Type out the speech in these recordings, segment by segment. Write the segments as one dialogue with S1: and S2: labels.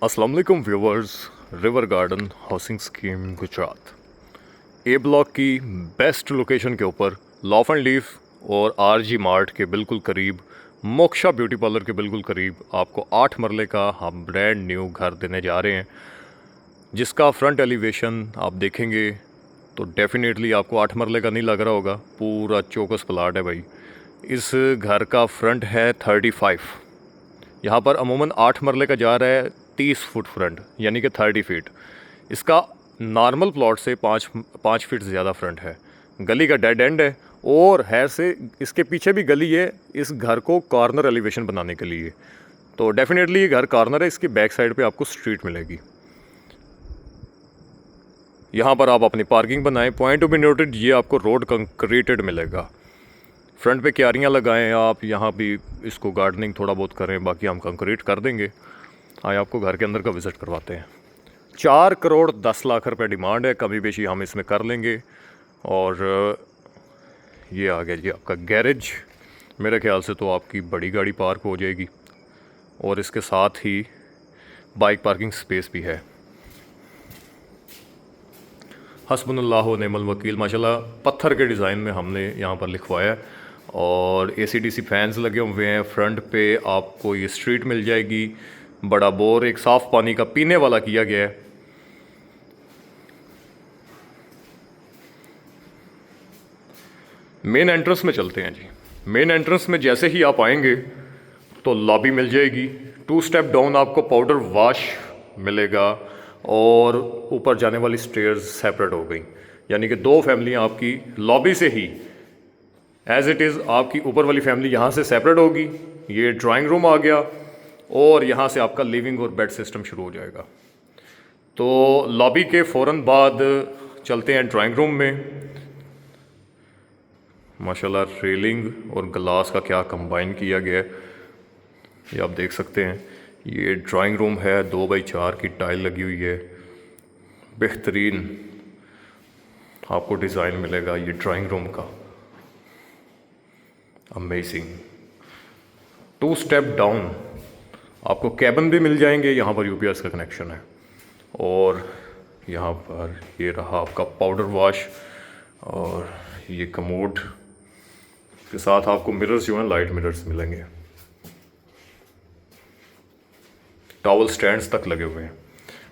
S1: अस्सलाम वालेकुम viewers. River garden housing scheme Gujrat A block की बेस्ट लोकेशन के ऊपर लॉफ एंड लीफ और आरजी मार्ट के बिल्कुल करीब, मोक्षा ब्यूटी पार्लर के बिल्कुल करीब आपको 8 मरले का हम ब्रांड न्यू घर देने जा रहे हैं, जिसका फ्रंट एलिवेशन आप देखेंगे तो डेफिनेटली आपको 8 मरले का नहीं लग रहा होगा। पूरा चौकस प्लाट है भाई। इस घर का फ्रंट है 35। यहाँ पर अमूमन 8 मरले का जा रहा है 30 फुट फ्रंट, यानी कि 30 फीट। इसका नॉर्मल प्लॉट से 5 फीट ज़्यादा फ्रंट है। गली का डेड एंड है और है से इसके पीछे भी गली है इस घर को कॉर्नर एलिवेशन बनाने के लिए। तो डेफिनेटली ये घर कॉर्नर है। इसकी बैक साइड पे आपको स्ट्रीट मिलेगी। यहाँ पर आप अपनी पार्किंग बनाएं। पॉइंट टू बी नोटेड, ये आपको रोड कंक्रीटेड मिलेगा। फ्रंट पे क्यारियाँ लगाएं आप, यहाँ भी इसको गार्डनिंग थोड़ा बहुत करें, बाकी हम कंक्रीट कर देंगे। आए आपको घर के अंदर का विज़िट करवाते हैं। 4 करोड़ 10 लाख रुपए डिमांड है, कमी बेशी हम इसमें कर लेंगे। और ये आ गया जी आपका गैरेज। मेरे ख्याल से तो आपकी बड़ी गाड़ी पार्क हो जाएगी और इसके साथ ही बाइक पार्किंग स्पेस भी है। हस्बुनल्लाह व निअमल वकील। माशाल्लाह पत्थर के डिज़ाइन में हमने यहाँ पर लिखवाया है और AC/DC फैंस लगे हुए हैं। फ्रंट पे आपको ये स्ट्रीट मिल जाएगी। बड़ा बोर एक साफ़ पानी का पीने वाला किया गया है। मेन एंट्रेंस में चलते हैं जी। मेन एंट्रेंस में जैसे ही आप आएंगे तो लॉबी मिल जाएगी। 2 स्टेप डाउन आपको पाउडर वॉश मिलेगा और ऊपर जाने वाली स्टेयर्स सेपरेट हो गई, यानी कि 2 फैमिलियाँ आपकी लॉबी से ही एज इट इज़ आपकी ऊपर वाली फैमिली यहाँ से सेपरेट होगी। ये ड्राइंग रूम आ गया और यहाँ से आपका लिविंग और बेड सिस्टम शुरू हो जाएगा। तो लॉबी के फ़ौरन बाद चलते हैं ड्राइंग रूम में। माशाल्लाह रेलिंग और ग्लास का क्या कंबाइन किया गया है, ये आप देख सकते हैं। ये ड्राइंग रूम है, 2x4 की टाइल लगी हुई है। बेहतरीन आपको डिज़ाइन मिलेगा ये ड्राइंग रूम का, अमेजिंग। 2 स्टेप डाउन आपको कैबिन भी मिल जाएंगे। यहाँ पर UPS का कनेक्शन है और यहाँ पर ये रहा आपका पाउडर वॉश और ये कमोड के साथ आपको मिरर्स जो हैं लाइट मिरर्स मिलेंगे। टॉवल स्टैंड्स तक लगे हुए हैं।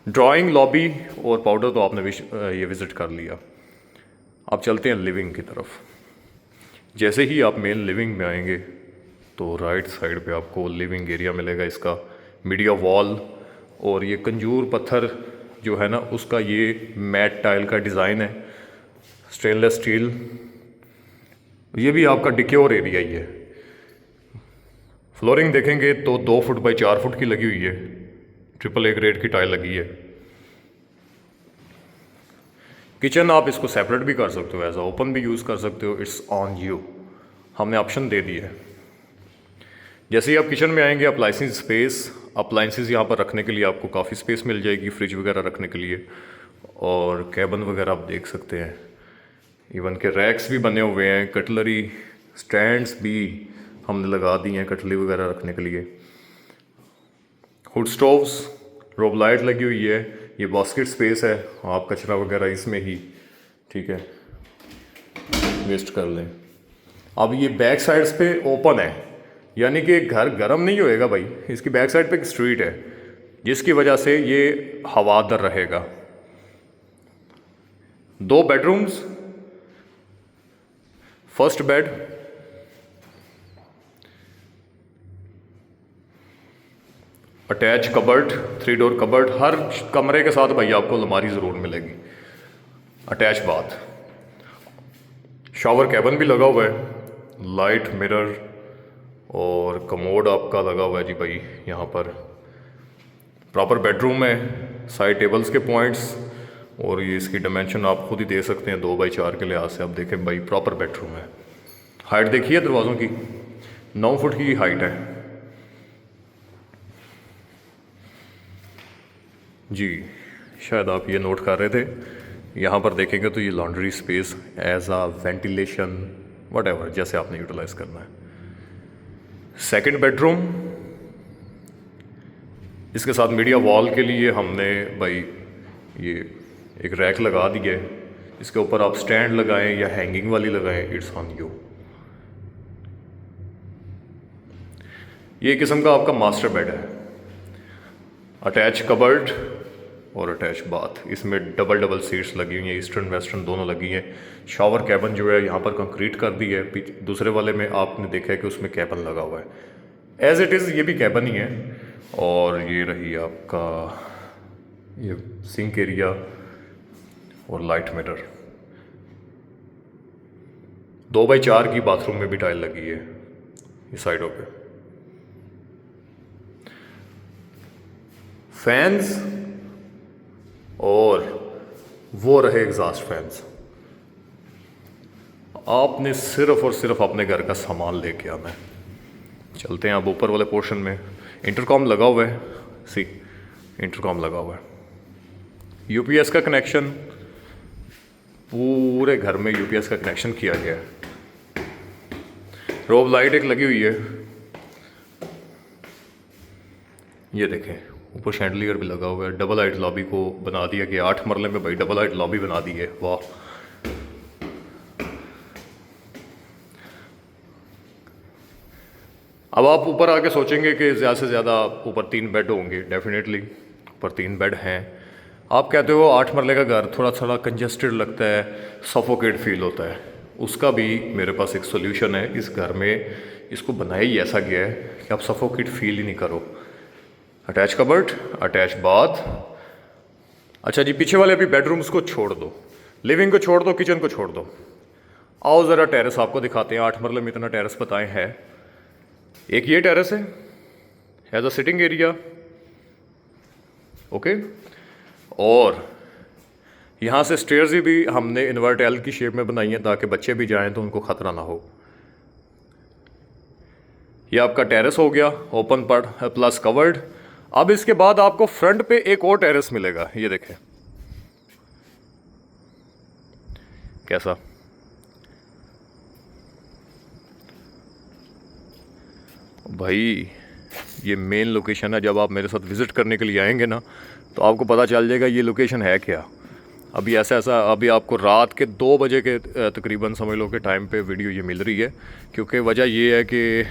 S1: ड्राइंग, लॉबी और पाउडर तो आपने ये विज़िट कर लिया। अब चलते हैं लिविंग की तरफ। जैसे ही आप मेन लिविंग में आएंगे तो राइट साइड पे आपको लिविंग एरिया मिलेगा। इसका मीडिया वॉल और ये कंजूर पत्थर जो है ना, उसका ये मैट टाइल का डिज़ाइन है, स्टेनलेस स्टील। ये भी आपका डिक्योर एरिया ही है। फ्लोरिंग देखेंगे तो 2 फुट बाई 4 फुट की लगी हुई है। AAA ग्रेड की टाइल लगी है। किचन आप इसको सेपरेट भी कर सकते हो, एज ओपन भी यूज़ कर सकते हो, इट्स ऑन यू। हमने ऑप्शन दे दिया है। जैसे ही आप किचन में आएंगे, अप्लाइंसेस यहाँ पर रखने के लिए आपको काफ़ी स्पेस मिल जाएगी, फ्रिज वगैरह रखने के लिए। और कैबिन वगैरह आप देख सकते हैं। इवन के रैक्स भी बने हुए हैं, कटलरी स्टैंड्स भी हमने लगा दिए हैं कटलरी वगैरह रखने के लिए। हुड स्टोव्स, रोब लाइट लगी हुई है। ये बास्केट स्पेस है, आप कचरा वगैरह इसमें ही, ठीक है, वेस्ट कर लें। अब ये बैक साइड्स पे ओपन है, यानी कि घर गर्म नहीं होएगा भाई। इसकी बैक साइड पे एक स्ट्रीट है जिसकी वजह से ये हवादार रहेगा। 2 bedrooms, first bed, attach cupboard, 3 door cupboard. हर कमरे के साथ भाई आपको अलमारी ज़रूर मिलेगी। अटैच बाथ, शावर कैबिन भी लगा हुआ है, लाइट मिरर और कमोड आपका लगा हुआ है जी भाई। यहाँ पर प्रॉपर बेडरूम है, साइड टेबल्स के पॉइंट्स और ये इसकी डायमेंशन आप खुद ही दे सकते हैं 2x4 के लिहाज से। आप देखें भाई प्रॉपर बेडरूम है। हाइट देखिए दरवाज़ों की, 9 फुट की हाइट है जी। शायद आप ये नोट कर रहे थे। यहाँ पर देखेंगे तो ये laundry space as a ventilation वट जैसे आपने यूटिलाइज करना है। सेकंड बेडरूम, इसके साथ मीडिया वॉल के लिए हमने भाई ये एक रैक लगा दी है। इसके ऊपर आप स्टैंड लगाएं या हैंगिंग वाली लगाएं, इट्स ऑन यू। ये किस्म का आपका मास्टर बेड है, अटैच कबर्ड और अटैच बाथ। इसमें डबल डबल सीट्स लगी हुई हैं, ईस्टर्न वेस्टर्न दोनों लगी हैं। शावर कैबिन जो है यहाँ पर कंक्रीट कर दी है। दूसरे वाले में आपने देखा है कि उसमें कैबिन लगा हुआ है। एज इट इज़ ये भी कैबिन ही है। और ये रही आपका ये सिंक एरिया और लाइट मिरर। 2x4 की बाथरूम में भी टाइल लगी है इस साइडों पे। फैंस और वो रहे एग्जॉस्ट फैंस। आपने सिर्फ और सिर्फ अपने घर का सामान लेके आना है। चलते हैं अब ऊपर वाले पोर्शन में। इंटरकॉम लगा हुआ है, सी इंटरकॉम लगा हुआ है। यूपीएस का कनेक्शन, पूरे घर में यूपीएस का कनेक्शन किया गया है। रोब लाइट एक लगी हुई है, ये देखें ऊपर शैंडलियर भी लगा हुआ है। डबल हाइट लॉबी को बना दिया गया 8 मरले में भाई, डबल हाइट लॉबी बना दी है, वाह। अब आप ऊपर आके सोचेंगे कि ज़्यादा से ज़्यादा ऊपर 3 बेड होंगे। डेफिनेटली ऊपर 3 बेड हैं। आप कहते हो 8 मरले का घर थोड़ा थोड़ा कंजेस्टेड लगता है, सफोकेट फील होता है। उसका भी मेरे पास एक सोल्यूशन है। इस घर में इसको बनाया ही ऐसा गया है कि आप सफोकेट फील ही नहीं करो। Attach cupboard, attach bath. अच्छा जी, पीछे वाले अभी बेडरूम्स को छोड़ दो, लिविंग को छोड़ दो, किचन को छोड़ दो। आओ ज़रा टेरेस आपको दिखाते हैं। 8 मरले में इतना टेरेस बताएं है। एक ये टेरेस है as a sitting area, okay. और यहाँ से स्टेयर्स भी हमने इन्वर्ट एल की शेप में बनाई है ताकि बच्चे भी जाएं तो उनको ख़तरा ना हो। ये आपका टेरेस हो गया, ओपन पर प्लस कवर्ड। अब इसके बाद आपको फ्रंट पे एक और टेरेस मिलेगा, ये देखें कैसा। भाई ये मेन लोकेशन है। जब आप मेरे साथ विज़िट करने के लिए आएंगे ना तो आपको पता चल जाएगा ये लोकेशन है क्या। अभी ऐसा अभी आपको रात के 2 बजे के तकरीबन समझ लो कि टाइम पे वीडियो ये मिल रही है, क्योंकि वजह ये है कि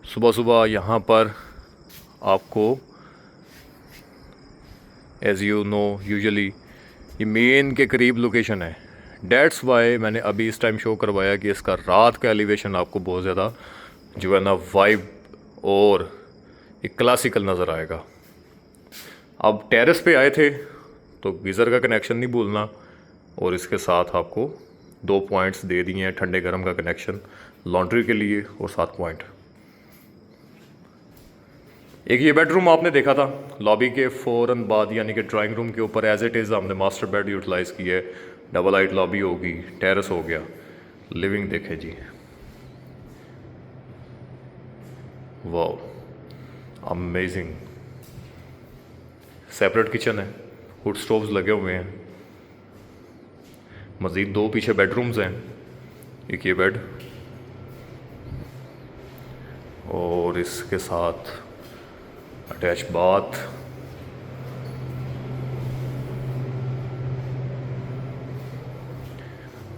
S1: सुबह सुबह यहाँ पर आपको एज़ यू नो यूजुअली ये मेन के करीब लोकेशन है। डेट्स वाई मैंने अभी इस टाइम शो करवाया कि इसका रात का एलिवेशन आपको बहुत ज़्यादा जो है ना वाइब और एक क्लासिकल नज़र आएगा। अब टेरेस पे आए थे तो गीज़र का कनेक्शन नहीं भूलना। और इसके साथ आपको 2 पॉइंट्स दे दिए हैं ठंडे गर्म का कनेक्शन लॉन्ड्री के लिए और 7 पॉइंट। एक ये बेडरूम आपने देखा था लॉबी के फ़ौरन बाद, यानी कि ड्राइंग रूम के ऊपर एज इट इज़ हमने मास्टर बेड यूटिलाइज़ किया है। डबल हाइट लॉबी होगी, टेरेस हो गया। लिविंग देखें जी, वाह अमेजिंग। सेपरेट किचन है, वुड स्टोव्स लगे हुए हैं। मज़ीद 2 पीछे बेडरूम्स हैं, एक ये बेड और इसके साथ अटैच बाथ।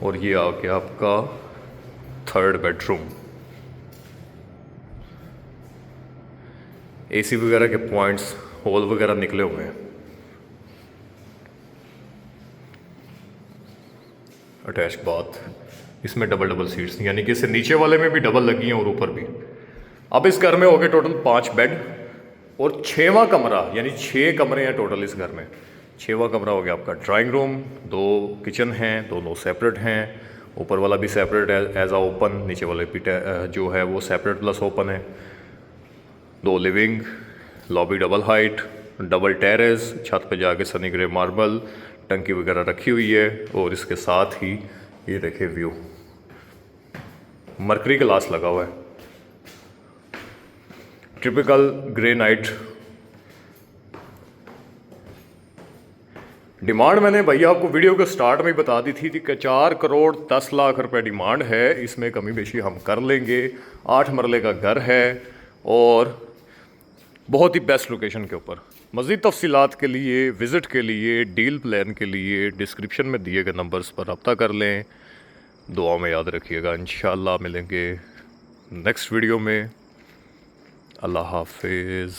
S1: और ये आ गया आपका 3rd बेडरूम। एसी वगैरह के पॉइंट्स, होल वगैरह निकले हुए हैं। अटैच बाथ, इसमें डबल डबल सीट्स, यानी कि इससे नीचे वाले में भी डबल लगी हैं और ऊपर भी। अब इस घर में हो गए टोटल 5 बेड और 6वां कमरा, यानी 6 कमरे हैं टोटल इस घर में। 6वां कमरा हो गया आपका ड्राइंग रूम। 2 किचन हैं, दोनों सेपरेट हैं। ऊपर वाला भी सेपरेट है एज आ ओपन, नीचे वाले भी जो है वो सेपरेट प्लस ओपन है। 2 living, lobby double height, double terrace, छत पे जाके सनी ग्रे मार्बल, टंकी वगैरह रखी हुई है। और इसके साथ ही ये देखिए व्यू, मरकरी ग्लास लगा हुआ है, टिपिकल ग्रेनाइट। डिमांड मैंने भैया आपको वीडियो के स्टार्ट में ही बता दी थी कि 4 करोड़ 10 लाख रुपए डिमांड है। इसमें कमी बेशी हम कर लेंगे। 8 मरले का घर है और बहुत ही बेस्ट लोकेशन के ऊपर। मज़ीद तफसीलात के लिए, विज़िट के लिए, डील प्लान के लिए डिस्क्रिप्शन में दिए गए नंबर्स पर रब्ता कर लें। दुआ में याद रखिएगा। इंशाअल्लाह मिलेंगे नेक्स्ट वीडियो में। अल्लाह हाफिज़।